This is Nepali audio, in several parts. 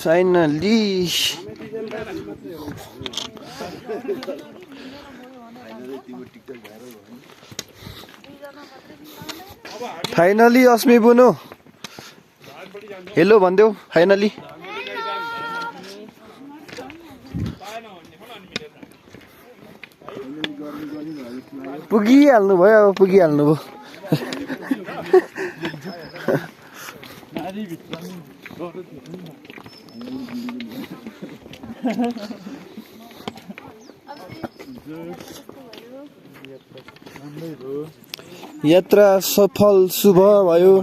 फाइनली फाइनली अस्मी बुनु हेलो भन्देऊ फाइनली पुगिहाल्नु भयो अब पुगिहाल्नु भयो यात्रा सफल शुभ भयो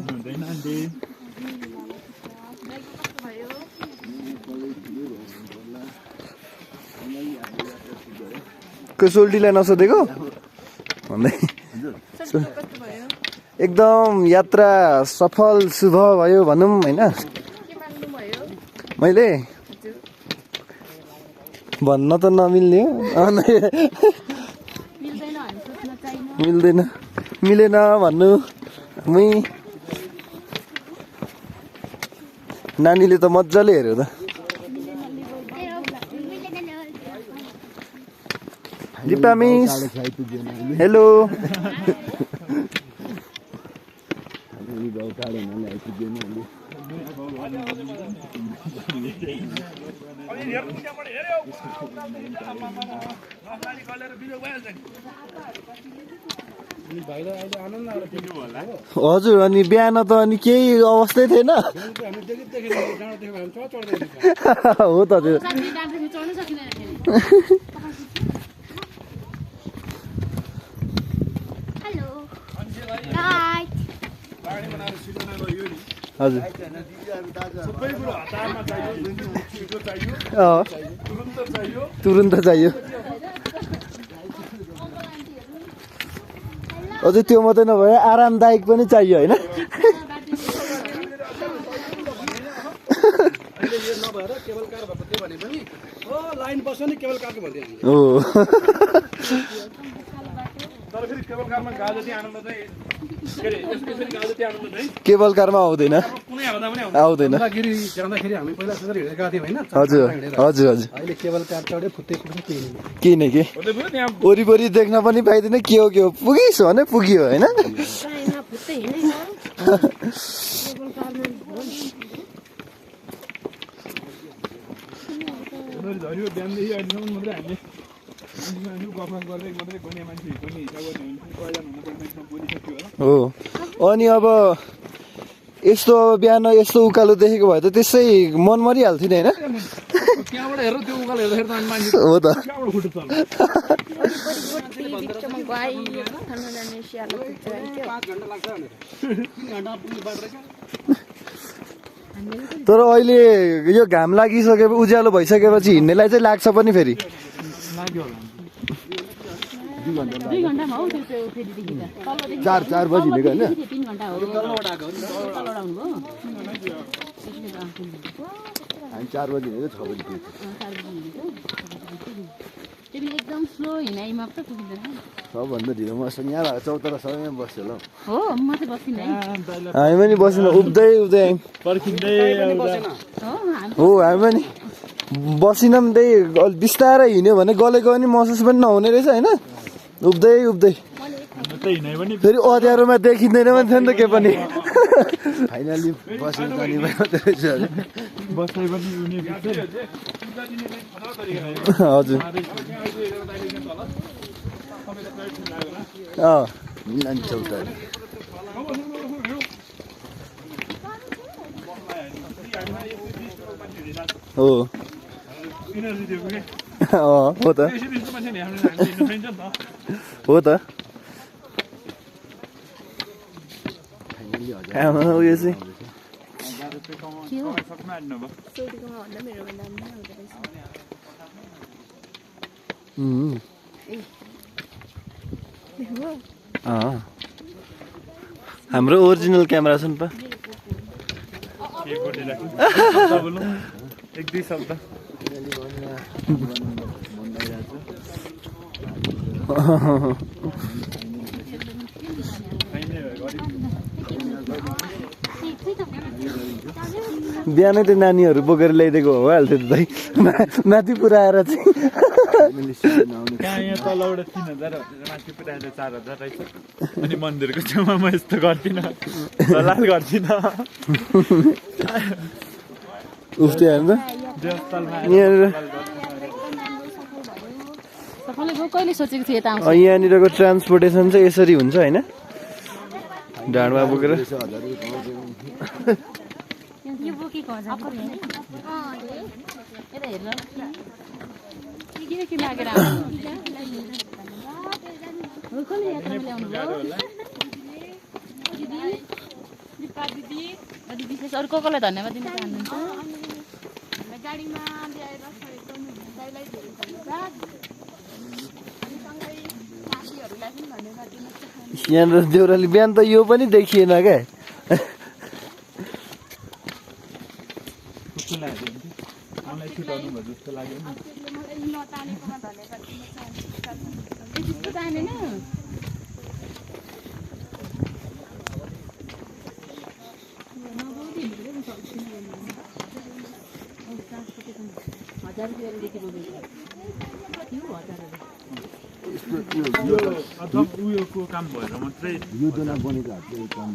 सोल्टीलाई नसोधेको भन्दै एकदम यात्रा सफल शुभ भयो भनौँ होइन मैले भन्न त नमिल्ने मिल्दैन मिलेन भन्नु नानीले त मजाले हेऱ्यो त दिपा मिस हेलो हजुर अनि बिहान त अनि केही अवस्थै थिएन हो त त्यो हजुर तुरुन्त चाहियो अझै त्यो मात्रै नभए आरामदायक पनि चाहियो होइन हो केबल कारमा आउँदैन आउँदैन हजुर हजुर हजुर किन के वरिपरि देख्न पनि पाइँदैन के हो पुगिस भने पुग्यो होइन हो अनि अब यस्तो अब बिहान यस्तो उकालो देखेको भए त त्यसै मन मरिहाल्थ्यो नि होइन हो त तर अहिले यो घाम लागिसके उज्यालो भइसकेपछि हिँड्नेलाई चाहिँ लाग्छ पनि फेरि 4 बजी निको हैन 3 घण्टा हो हामी 4 बजी हिँडेको 6 बजी पुग्यो एकदम स्लो हिँडाइमा पो पुगिदैन सबभन्दा ढिलो मसँग यहाँ चौतारा सबैमा बस्यो ल हो म चाहिँ बसिन हामी पनि बसिन उब्दै पर्खिँदै हो हामी पनि बसिनम त्यही बिस्तारै हिँड्यो भने गलेको पनि महसुस पनि नहुने रहेछ हैन उब्दै फेरि अँध्यारोमा देखिँदैन पनि थियो नि त के पनि फाइनली बसेर जाने भयो बस्दै पनि हजुर मिलान चौतारी हो हो त हो त उयो चाहिँ हाम्रो ओरिजिनल क्यामेरा छ नि पा एक दुई शब्द बिहानै त नानीहरू बोकेर ल्याइदिएको हो हाल्थ्यो त दाइ माथि पुऱ्याएर चाहिँ यहाँ तलबाट 3000 माथि पुऱ्याएर 4000 रहेछ अनि मन्दिरको छेउमा म यस्तो गर्दिनँ लाल गर्दिनँ उफ्ते हाल्नु यहाँनिरको ट्रान्सपोर्टेसन चाहिँ यसरी हुन्छ होइन ढाडमा बोकेर विशेष अरू कसलाई धन्यवाद दिन चाहनुहुन्छ यहाँनिर देउराली बिहान त यो पनि देखिएन क्या अथवा उयोको काम भएर मात्रै यो दोना बनेको हातले काम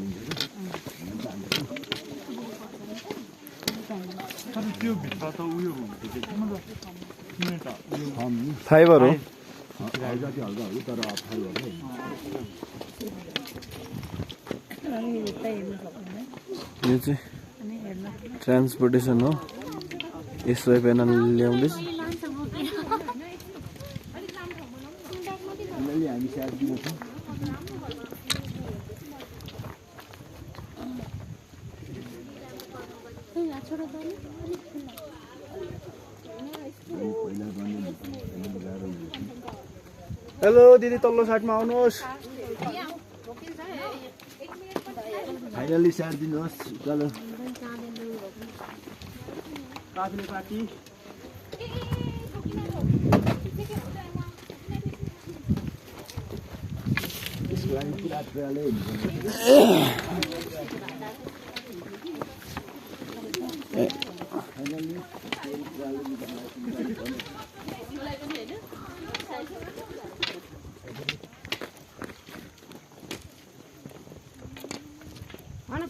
तर त्यो भित्र त उयो फाइबर हो यो चाहिँ ट्रान्सपोर्टेसन हो यसलाई पेनल ल्याउँदैछ हेलो दिदी तल्लो साइडमा आउनुहोस् फाइनली साइड दिनुहोस् चलो काफले पार्टी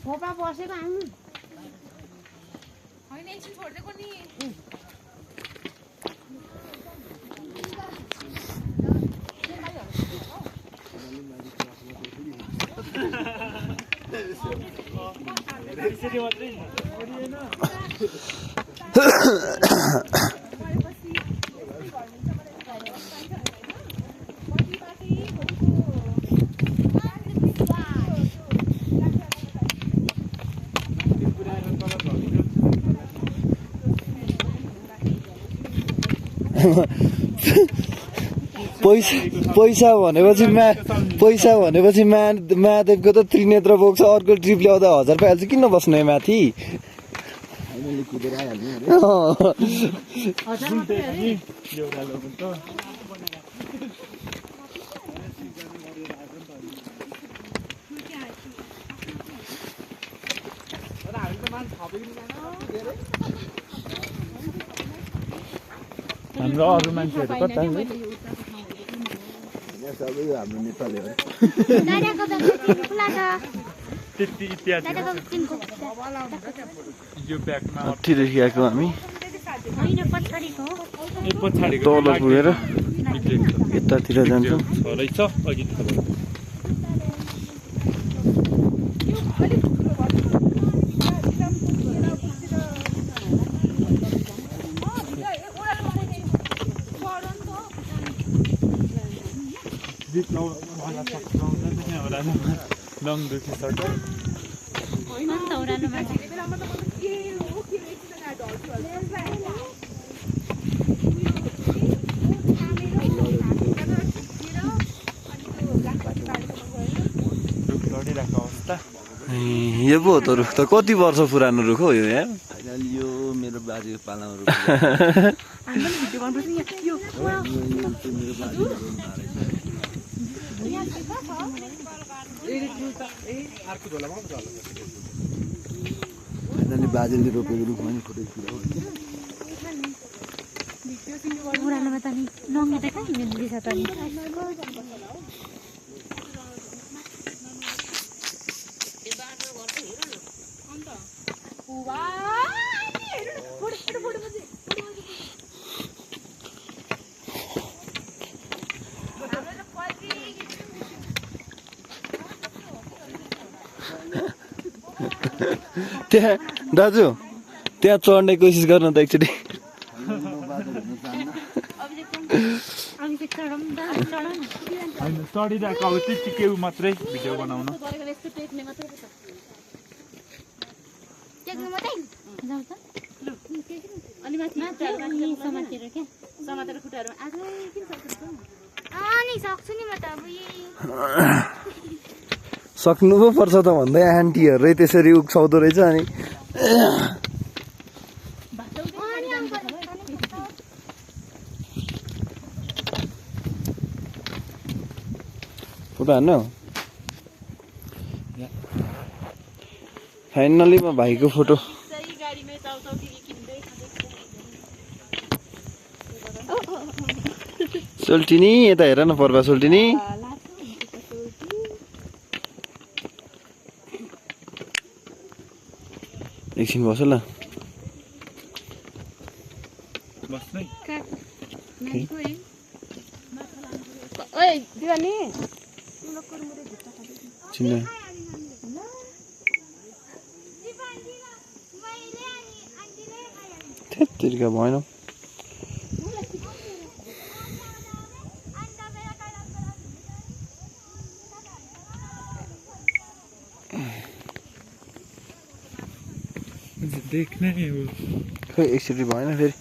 फोपा बसेको हामी होइन एकछिन छोडिदिएको नि पैसा भनेपछि महादेवको त त्रिनेत्र बोक्छ अर्को ट्रिप ल्याउँदा 1000 पाइहाल्छ किन बस्नु है माथि हाम्रो अरू मान्छेहरू कता सबै हाम्रो नेपालीहरू त्यति इत्यादि यो ब्यागमा अठिदेखि आएको हामी पछाडिको तल पुगेर यतातिर जान्छौँ रहेछ अघि लङ दुखिसक्यो लडिरहेको अवस्था यो पो हो त रुख त कति वर्ष पुरानो रुख हो यो यहाँ यो मेरो बाजेको पालामा रुख बाजेले रोपेको रुखमा नि फोटो खिच्नु पुरानोमा त नि नङ्गे त कहाँ हिँड्नु छ त नि त्यहाँ दाजु त्यहाँ चढ्ने कोसिस गर्न त एकचोटि चढिरहेको अब त्यतिकै मात्रै भिडियो बनाउन अनि माथि समातेर क्या समातेर खुट्टाहरू आजै किन सक्छु नि सक्छु नि म त अब सक्नु पो पर्छ त भन्दै आन्टीहरूले त्यसरी उक्साउँदो रहेछ अनि फोटो हान्नु फाइनली म भाइको फोटो सोल्टिनी यता हेर न पर्वा सोल्टिनी एकछिन बस ल त्यतिका भएन देख्ने खै एकचोटि भएन फेरि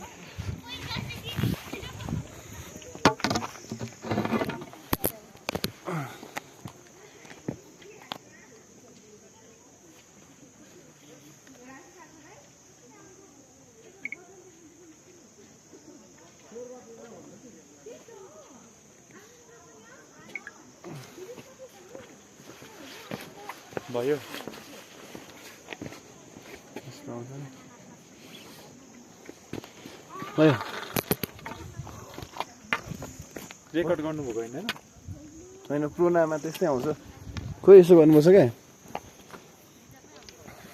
भयो भयो रेकर्ड गर्नुभएको होइन होइन प्रोनामा त्यस्तै आउँछ खोइ यसो गर्नुपर्छ क्या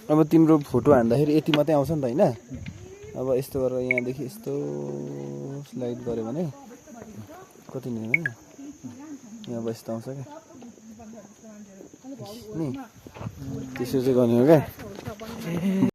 अब तिम्रो फोटो हान्दाखेरि यति मात्रै आउँछ नि त होइन अब यस्तो गरेर यहाँदेखि यस्तो स्लाइड गऱ्यो भने कति नि यहाँ अब यस्तो आउँछ क्या नि त्यसरी चाहिँ गर्ने हो क्या